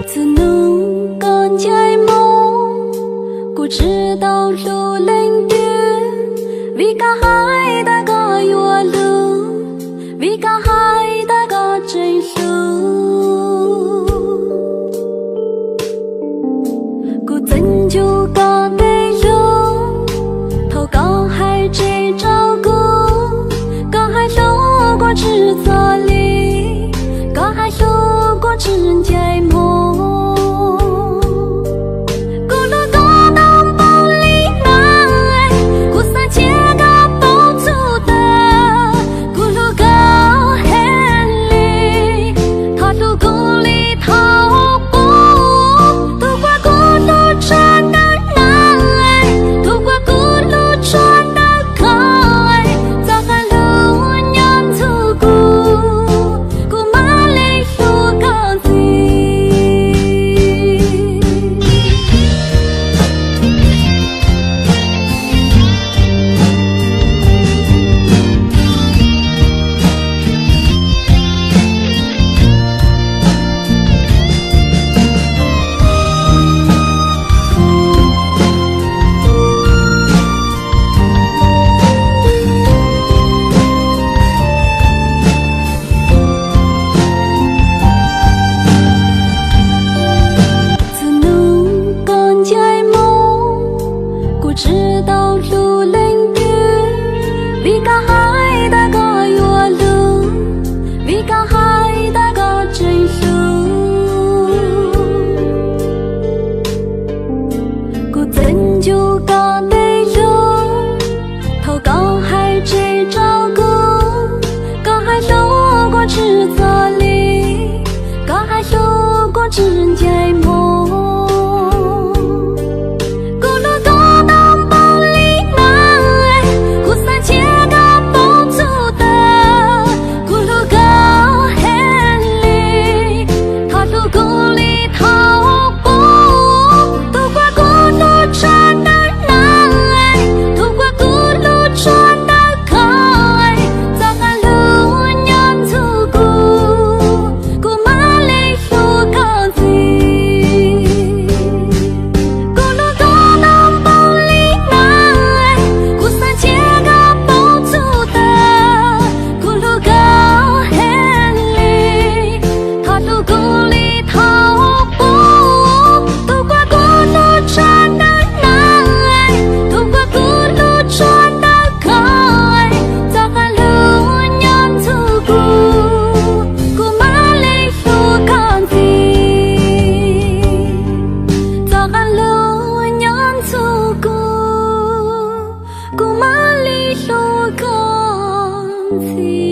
自能干在梦，故知道路冷远，为个海大个月路，为个海大个真路，故怎就个对路，头个海只照顾，个海路过只做里，个海路过只在梦。知道路冷远，为个海大个月路，为个海大个真路，故怎就个对路，头个海只照顾，个海路过只做里，个海路过只在梦。故马里路刚起。